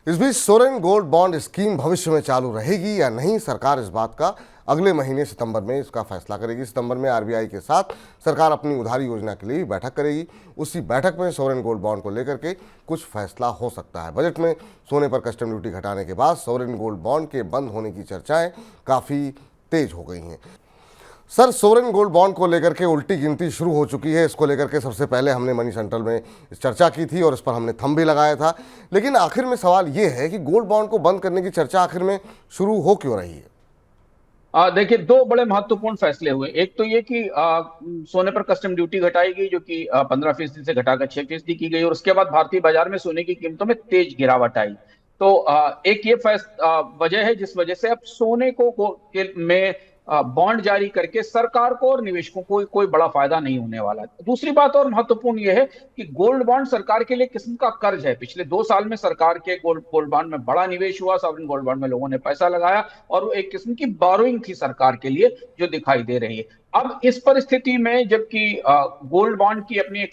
इस बीच sovereign gold bond scheme भविष्य में चालू रहेगी या नहीं, सरकार इस बात का अगले महीने सितंबर में इसका फैसला करेगी। सितंबर में आरबीआई के साथ सरकार अपनी उधारी योजना के लिए भी बैठक करेगी। उसी बैठक में सोवरेन गोल्ड बॉन्ड को लेकर के कुछ फैसला हो सकता है। बजट में सोने पर कस्टम ड्यूटी घटाने के बाद सोवरेन गोल्ड बॉन्ड के बंद होने की चर्चाएं काफ़ी तेज हो गई हैं। सर, सोवरेन गोल्ड बॉन्ड को लेकर के उल्टी गिनती शुरू हो चुकी है। इसको लेकर के सबसे पहले हमने मनी सेंट्रल में चर्चा की थी और इस पर हमने थंब भी लगाया था, लेकिन आखिर में सवाल ये है कि गोल्ड बॉन्ड को बंद करने की चर्चा आखिर में शुरू हो क्यों रही है? देखिए, दो बड़े महत्वपूर्ण फैसले हुए। एक तो ये कि सोने पर कस्टम ड्यूटी घटाई गई, जो कि 15% से घटाकर 6% की गई, और उसके बाद भारतीय बाजार में सोने की कीमतों में तेज गिरावट आई। तो एक ये वजह है जिस वजह से अब सोने में बॉन्ड जारी करके सरकार को और निवेशकों को कोई बड़ा फायदा नहीं होने वाला है। दूसरी बात और महत्वपूर्ण यह है कि गोल्ड बॉन्ड सरकार के लिए किस्म का कर्ज है। पिछले 2 साल में सरकार के गोल्ड बॉन्ड में बड़ा निवेश हुआ, सॉवरेन गोल्ड बॉन्ड में लोगों ने पैसा लगाया, और वो एक किस्म की बोरोइंग थी सरकार के लिए, जो दिखाई दे रही है। अब इस परिस्थिति में, जबकि गोल्ड बॉन्ड की अपनी एक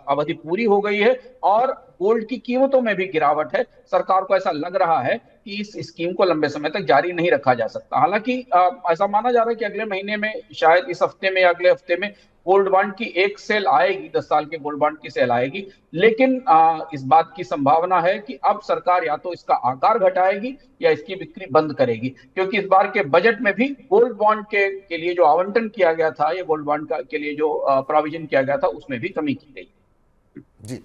अवधि पूरी हो गई है और गोल्ड की कीमतों में भी गिरावट है, सरकार को ऐसा लग रहा है कि इस स्कीम को लंबे समय तक जारी नहीं रखा जा सकता। हालांकि ऐसा माना जा रहा है कि अगले महीने में, शायद इस हफ्ते में या अगले हफ्ते में, गोल्ड बॉन्ड की एक सेल आएगी, 10 साल के गोल्ड बॉन्ड की सेल आएगी। लेकिन इस बात की संभावना है कि अब सरकार या तो इसका आकार घटाएगी या इसकी बिक्री बंद करेगी, क्योंकि इस बार के बजट में भी गोल्ड बॉन्ड के लिए जो आवंटन किया गया था, या गोल्ड बॉन्ड के लिए जो प्रोविजन किया गया था, उसमें भी कमी की गई। जी,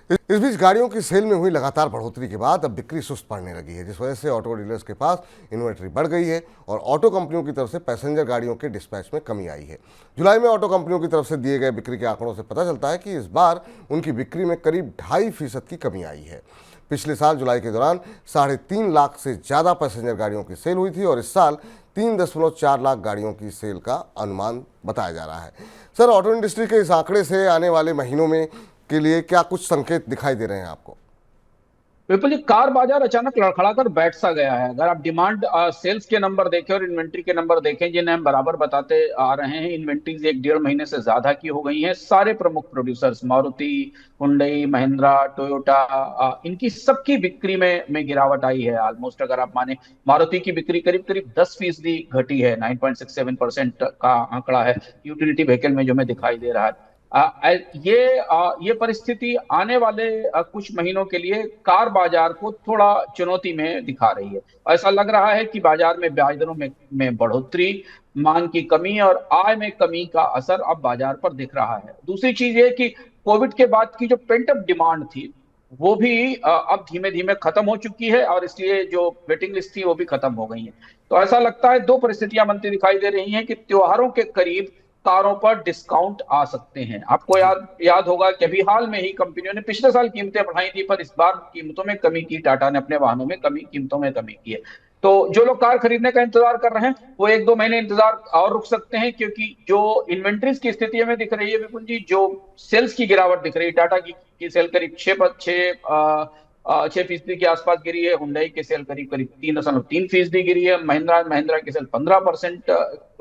इस बीच गाड़ियों की सेल में हुई लगातार बढ़ोतरी के बाद अब बिक्री सुस्त पड़ने लगी है, जिस वजह से ऑटो डीलर्स के पास इन्वेंट्री बढ़ गई है और ऑटो कंपनियों की तरफ से पैसेंजर गाड़ियों के डिस्पैच में कमी आई है। जुलाई में ऑटो कंपनियों की तरफ से दिए गए बिक्री के आंकड़ों से पता चलता है कि इस बार उनकी बिक्री में करीब 2.5% की कमी आई है। पिछले साल जुलाई के दौरान 3.5 लाख से ज़्यादा पैसेंजर गाड़ियों की सेल हुई थी और इस साल 3.4 लाख गाड़ियों की सेल का अनुमान बताया जा रहा है। सर, ऑटो इंडस्ट्री के इस आंकड़े से आने वाले महीनों में के लिए क्या कुछ संकेत दिखाई दे रहे हैं आपको? बिल्कुल जी, कार बाजार अचानक लड़खड़ाकर बैठ सा गया है। अगर आप डिमांड सेल्स के नंबर देखें और इन्वेंट्री के नंबर देखें, जिन्हें हम बराबर बताते आ रहे हैं, इन्वेंट्रीज 1-1.5 महीने से ज्यादा की हो गई हैं। सारे प्रमुख producers, Maruti, Hyundai, Mahindra, Toyota, इनकी सबकी बिक्री में गिरावट आई है। ऑलमोस्ट, अगर आप माने, मारुति की बिक्री करीब करीब 10% घटी है। 9.67% का आंकड़ा है यूटिलिटी व्हीकल में, जो हमें दिखाई दे रहा है। ये परिस्थिति आने वाले कुछ महीनों के लिए कार बाजार को थोड़ा चुनौती में दिखा रही है। ऐसा लग रहा है कि बाजार में ब्याज दरों में बढ़ोतरी, मांग की कमी और आय में कमी का असर अब बाजार पर दिख रहा है। दूसरी चीज ये कि कोविड के बाद की जो पेंट अप डिमांड थी, वो भी अब धीमे धीमे खत्म हो चुकी है, और इसलिए जो वेटिंग लिस्ट थी वो भी खत्म हो गई है। तो ऐसा लगता है दो परिस्थितियां बनती दिखाई दे रही हैं कि त्योहारों के करीब कारों पर डिस्काउंट आ सकते हैं। आपको याद होगा कि अभी हाल में ही कंपनियों ने पिछले साल कीमतें बढ़ाई थी, पर इस बार कीमतों में कमी की। टाटा ने अपने वाहनों में कीमतों में कमी की है। तो जो लोग कार खरीदने का इंतजार कर रहे हैं, वो 1-2 महीने इंतजार और रुक सकते हैं, क्योंकि जो इन्वेंट्रीज की स्थिति हमें दिख रही है विपुल जी, जो सेल्स की गिरावट दिख रही है, टाटा की सेल करीब 6% के आसपास गिरी है। हुंडई की सेल करीब करीब 3.3% गिरी है। महिंद्रा की सेल 15%,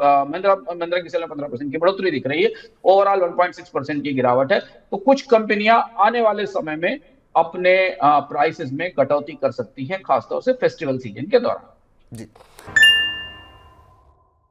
महिंद्रा की सेल में 15% की बढ़ोतरी दिख रही है। ओवरऑल 1.6% की गिरावट है। तो कुछ कंपनियां आने वाले समय में अपने प्राइसेस में कटौती कर सकती हैं, खासतौर से फेस्टिवल सीजन के दौरान। जी।